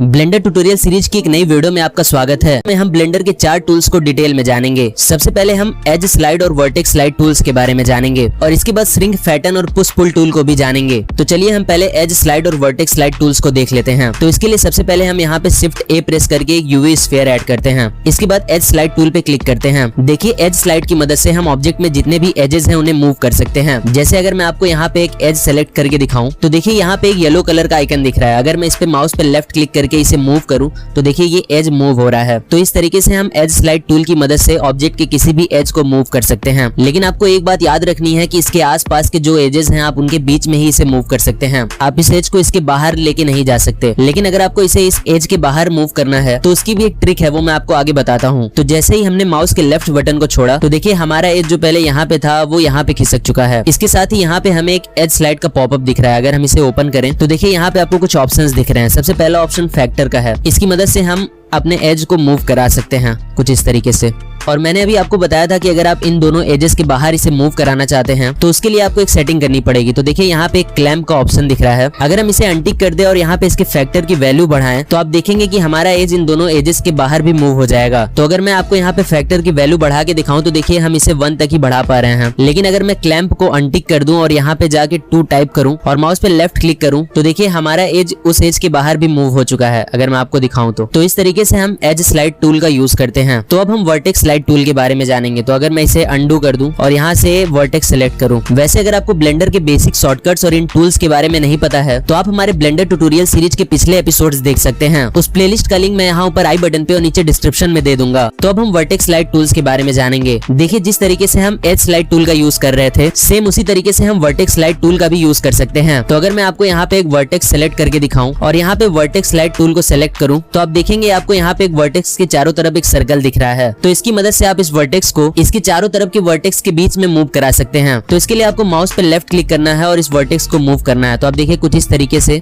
Blender tutorial series की एक नई वीडियो में आपका स्वागत है। में हम ब्लेंडर के 4 टूल्स को डिटेल में जानेंगे। सबसे पहले हम एज स्लाइड और वर्टेक्स स्लाइड टूल्स के बारे में जानेंगे और इसके बाद श्रिंक फैटन और पुश पुल टूल को भी जानेंगे। तो चलिए हम पहले एज स्लाइड और वर्टेक्स स्लाइड टूल्स को देख लेते हैं। तो इसके लिए सबसे पहले हम यहाँ पे शिफ्ट ए प्रेस करके एक यूवी स्फीयर ऐड करते हैं। इसके बाद एज स्लाइड टूल पे क्लिक करते हैं। देखिए एज स्लाइड की मदद से हम ऑब्जेक्ट में जितने भी एजेस हैं उन्हें मूव कर सकते हैं। जैसे अगर मैं आपको यहाँ पे एक एज सेलेक्ट करके दिखाऊं तो देखिए यहाँ पे एक येलो कलर का आइकन दिख रहा है। अगर मैं इस पे माउस पे लेफ्ट क्लिक करके इसे मूव करूं तो देखिए ये एज मूव हो रहा है। तो इस तरीके से हम एज स्लाइड टूल की मदद से ऑब्जेक्ट के किसी भी एज को मूव कर सकते हैं। लेकिन आपको एक बात याद रखनी है कि इसके आसपास के जो एजेस हैं आप उनके बीच में ही इसे मूव कर सकते हैं। आप इस एज को इसके बाहर लेके नहीं जा सकते। लेकिन अगर आपको इसे इस एज के बाहर मूव करना है तो उसकी भी एक ट्रिक है, वो मैं आपको आगे बताता हूँ। तो जैसे ही हमने माउस के लेफ्ट बटन को छोड़ा तो देखिए हमारा एज जो पहले यहाँ पे था वो यहाँ पे खिसक चुका है। इसके साथ ही यहाँ पे हमें एक एज स्लाइड का पॉपअप दिख रहा है। अगर हम इसे ओपन करें तो देखिए यहाँ पे आपको कुछ ऑप्शंस दिख रहे हैं। सबसे पहला ऑप्शन फैक्टर का है। इसकी मदद से हम अपने एज को मूव करा सकते हैं कुछ इस तरीके से। और मैंने अभी आपको बताया था कि अगर आप इन दोनों एजेस के बाहर इसे मूव कराना चाहते हैं तो उसके लिए आपको एक सेटिंग करनी पड़ेगी। तो देखिए यहाँ पे एक क्लैंप का ऑप्शन दिख रहा है। अगर हम इसे अनटिक कर दे और यहाँ पे इसके फैक्टर की वैल्यू बढ़ाएं तो आप देखेंगे कि हमारा एज इन दोनों एजेस के बाहर भी मूव हो जाएगा। तो अगर मैं आपको यहाँ पे फैक्टर की वैल्यू बढ़ा के दिखाऊं तो देखिए हम इसे 1 तक ही बढ़ा पा रहे हैं। लेकिन अगर मैं क्लैंप को अनटिक कर दूं और यहाँ पे जाके 2 टाइप करूं और माउस पे लेफ्ट क्लिक करूं तो देखिए हमारा एज उस एज के बाहर भी मूव हो चुका है। अगर मैं आपको दिखाऊं तो इस तरीके से हम एज स्लाइड टूल का यूज करते हैं। तो अब हम वर्टेक्स स्लाइड टूल के बारे में जानेंगे। तो अगर मैं इसे अंडू कर दूं और यहाँ से वर्टेक्स सेलेक्ट करूं। वैसे अगर आपको ब्लेंडर के बेसिक शॉर्टकट्स और इन टूल्स के बारे में नहीं पता है तो आप हमारे ब्लेंडर ट्यूटोरियल सीरीज के पिछले एपिसोड्स देख सकते हैं। उस प्लेलिस्ट का लिंक मैं यहाँ ऊपर आई बटन पे और नीचे डिस्क्रिप्शन में दे दूंगा। तो अब हम वर्टेक्स स्लाइड टूल्स के बारे में जानेंगे। देखिए जिस तरीके से हम एज स्लाइड टूल का यूज कर रहे थे सेम उसी तरीके से हम वर्टेक्स स्लाइड टूल का भी यूज कर सकते हैं। तो अगर मैं आपको यहाँ पे एक वर्टेक्स सेलेक्ट करके दिखाऊं और यहाँ पे वर्टेक्स स्लाइड टूल को सेलेक्ट करूं तो आप देखेंगे आपको यहाँ पे एक वर्टेक्स के चारों तरफ एक सर्कल दिख रहा है। तो इसकी मदद से आप इस वर्टेक्स को इसके चारों तरफ के वर्टेक्स के बीच में मूव करा सकते हैं। तो इसके लिए आपको माउस पे लेफ्ट क्लिक करना है और इस वर्टेक्स को मूव करना है। तो आप देखिए कुछ इस तरीके से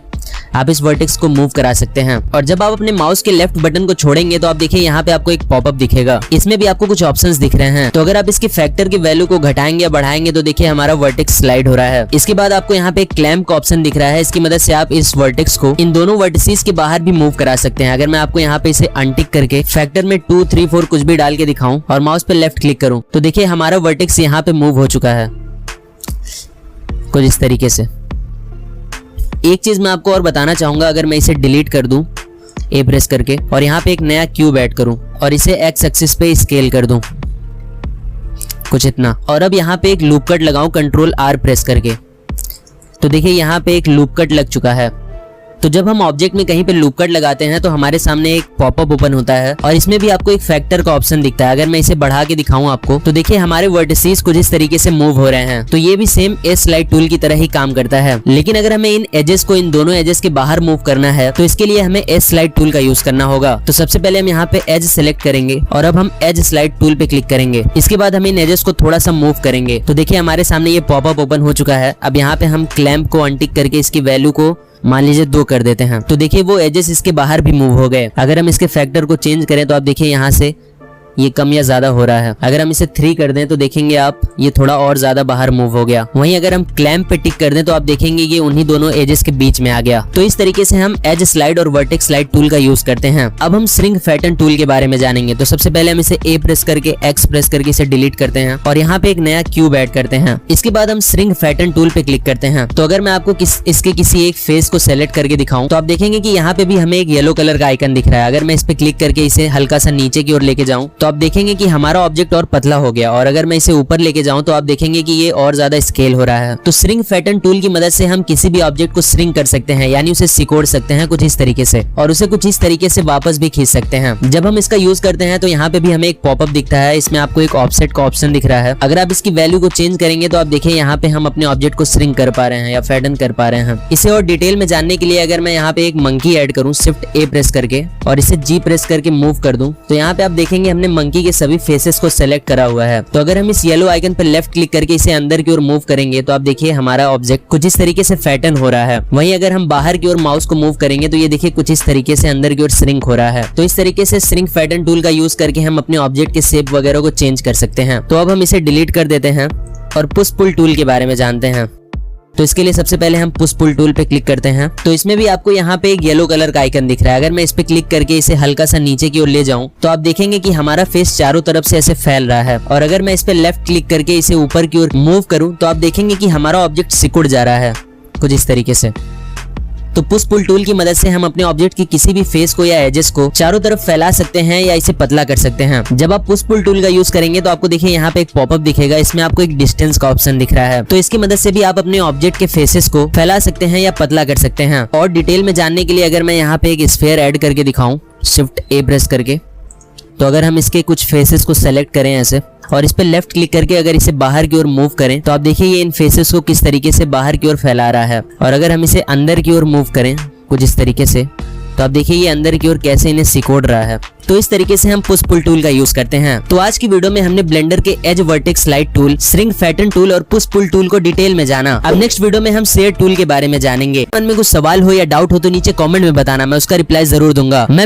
आप इस वर्टेक्स को मूव करा सकते हैं। और जब आप अपने माउस के लेफ्ट बटन को छोड़ेंगे तो आप देखिए यहाँ पे आपको एक पॉपअप दिखेगा। इसमें भी आपको कुछ ऑप्शंस दिख रहे हैं। तो अगर आप इसके फैक्टर की वैल्यू को घटाएंगे या बढ़ाएंगे तो देखिए हमारा वर्टेक्स स्लाइड हो रहा है। इसके बाद आपको यहाँ पे एक क्लैंप का ऑप्शन दिख रहा है। इसकी मदद से आप इस वर्टेक्स को इन दोनों वर्टिसेस के बाहर भी मूव करा सकते हैं। अगर मैं आपको यहाँ पे इसे अनटिक करके फैक्टर में 2, 3, 4 कुछ भी डाल के दिखाऊं और माउस पे लेफ्ट क्लिक करूं तो देखिए हमारा वर्टेक्स यहाँ पे मूव हो चुका है कुछ इस तरीके से। एक चीज मैं आपको और बताना चाहूंगा, अगर मैं इसे डिलीट कर दूं ए प्रेस करके और यहाँ पे एक नया क्यूब ऐड करूं और इसे एक्स एक्सिस पे स्केल कर दूं कुछ इतना और अब यहाँ पे एक लूप कट लगाऊं कंट्रोल आर प्रेस करके तो देखिए यहाँ पे एक लूप कट लग चुका है। तो जब हम ऑब्जेक्ट में कहीं पे लूप कट लगाते हैं तो हमारे सामने एक पॉपअप ओपन होता है और इसमें भी आपको एक फैक्टर का ऑप्शन दिखता है। अगर मैं इसे बढ़ा के दिखाऊं आपको तो देखिए हमारे वर्टिसेस कुछ इस तरीके से मूव हो रहे हैं। तो ये भी सेम एज स्लाइड टूल की तरह ही काम करता है। लेकिन अगर हमें इन एजेस को इन दोनों एजेस के बाहर मूव करना है तो इसके लिए हमें एज स्लाइड टूल का यूज करना होगा। तो सबसे पहले हम यहाँ पे एज सेलेक्ट करेंगे और अब हम एज स्लाइड टूल पे क्लिक करेंगे। इसके बाद हम इन एजेस को थोड़ा सा मूव करेंगे तो देखिए हमारे सामने ये पॉपअप ओपन हो चुका है। अब यहाँ पे हम क्लैंप को अनटिक करके इसकी वैल्यू को मान लीजिए 2 कर देते हैं तो देखिए वो एजेस इसके बाहर भी मूव हो गए। अगर हम इसके फैक्टर को चेंज करें तो आप देखिए यहाँ से ये कम या ज्यादा हो रहा है। अगर हम इसे 3 कर दें तो देखेंगे आप ये थोड़ा और ज्यादा बाहर मूव हो गया। वहीं अगर हम क्लैंप पे टिक कर दें तो आप देखेंगे ये उन्हीं दोनों एजेस के बीच में आ गया। तो इस तरीके से हम एज स्लाइड और वर्टेक्स स्लाइड टूल का यूज करते हैं। अब हम श्रिंक फैटन टूल के बारे में जानेंगे। तो सबसे पहले हम इसे ए प्रेस करके एक्स प्रेस करके इसे डिलीट करते हैं और यहाँ पे एक नया क्यूब ऐड करते हैं। इसके बाद हम श्रिंक फैटन टूल पे क्लिक करते हैं। तो अगर मैं आपको इसके किसी एक फेस को सेलेक्ट करके दिखाऊं तो आप देखेंगे कि यहाँ पे भी हमें एक येलो कलर का आइकन दिख रहा है। अगर मैं इस पे क्लिक करके इसे हल्का सा नीचे की ओर लेके जाऊं तो आप देखेंगे कि हमारा ऑब्जेक्ट और पतला हो गया। और अगर मैं इसे ऊपर लेके जाऊं तो आप देखेंगे कि ये और ज्यादा स्केल हो रहा है। तो श्रिंक फैटन टूल की मदद से हम किसी भी ऑब्जेक्ट को श्रिंक कर सकते हैं, यानी उसे सिकोड़ सकते हैं कुछ इस तरीके से और उसे कुछ इस तरीके से वापस भी खींच सकते हैं। जब हम इसका यूज करते हैं तो यहाँ पे भी हमें एक पॉपअप दिखता है। इसमें आपको एक ऑफसेट का ऑप्शन दिख रहा है। अगर आप इसकी वैल्यू को चेंज करेंगे तो आप देखिए यहाँ पे हम अपने ऑब्जेक्ट को श्रिंक कर पा रहे हैं या फैटन कर पा रहे हैं। इसे और डिटेल में जानने के लिए अगर मैं यहाँ पे एक मंकी ऐड करूँ शिफ्ट ए प्रेस करके और इसे जी प्रेस करके मूव कर दूं तो यहाँ पे आप देखेंगे हमने मंकी के सभी फेसेस को सेलेक्ट करा हुआ है। तो अगर हम इस येलो आइकन पर लेफ्ट क्लिक करके इसे अंदर की ओर मूव करेंगे तो आप देखिए हमारा ऑब्जेक्ट कुछ इस तरीके से फैटन हो रहा है। वहीं अगर हम बाहर की ओर माउस को मूव करेंगे तो ये देखिए कुछ इस तरीके से अंदर की ओर श्रिंक हो रहा है। तो इस तरीके से श्रिंक फैटन टूल का यूज करके हम अपने ऑब्जेक्ट के शेप वगैरह को चेंज कर सकते हैं। तो अब हम इसे डिलीट कर देते हैं और पुश पुल टूल के बारे में जानते हैं। तो इसके लिए सबसे पहले हम पुश पुल टूल पे क्लिक करते हैं। तो इसमें भी आपको यहाँ पे एक येलो कलर का आइकन दिख रहा है। अगर मैं इस पे क्लिक करके इसे हल्का सा नीचे की ओर ले जाऊं तो आप देखेंगे कि हमारा फेस चारों तरफ से ऐसे फैल रहा है। और अगर मैं इस पे लेफ्ट क्लिक करके इसे ऊपर की ओर मूव करूं तो आप देखेंगे कि हमारा ऑब्जेक्ट सिकुड़ जा रहा है कुछ इस तरीके से। तो पुश पुल टूल की मदद से हम अपने ऑब्जेक्ट की किसी भी फेस को या एजेस को चारों तरफ फैला सकते हैं या इसे पतला कर सकते हैं। जब आप पुश पुल टूल का यूज करेंगे तो आपको देखिए यहाँ पे एक पॉपअप दिखेगा, इसमें आपको एक डिस्टेंस का ऑप्शन दिख रहा है। तो इसकी मदद से भी आप अपने ऑब्जेक्ट के फेसेस को फैला सकते हैं या पतला कर सकते हैं। और डिटेल में जानने के लिए अगर मैं यहाँ पे एक स्फीयर ऐड करके दिखाऊं शिफ्ट ए प्रेस करके, तो अगर हम इसके कुछ फेसेस को सेलेक्ट करें ऐसे और इस पे लेफ्ट क्लिक करके अगर इसे बाहर की ओर मूव करें तो आप देखिए ये इन फेसेस को किस तरीके से बाहर की ओर फैला रहा है। और अगर हम इसे अंदर की ओर मूव करें कुछ इस तरीके से तो आप देखिए ये अंदर की ओर कैसे इन्हें सिकोड़ रहा है। तो इस तरीके से हम पुश पुल टूल का यूज करते हैं। तो आज की वीडियो में हमने ब्लेंडर के edge vertex slide tool, shrink fatten tool और पुश पुल टूल को डिटेल में जाना। अब नेक्स्ट वीडियो में हम शेयर टूल के बारे में जानेंगे। मन में कुछ सवाल हो या डाउट हो तो नीचे कमेंट में बताना, मैं उसका रिप्लाई जरूर दूंगा। मैं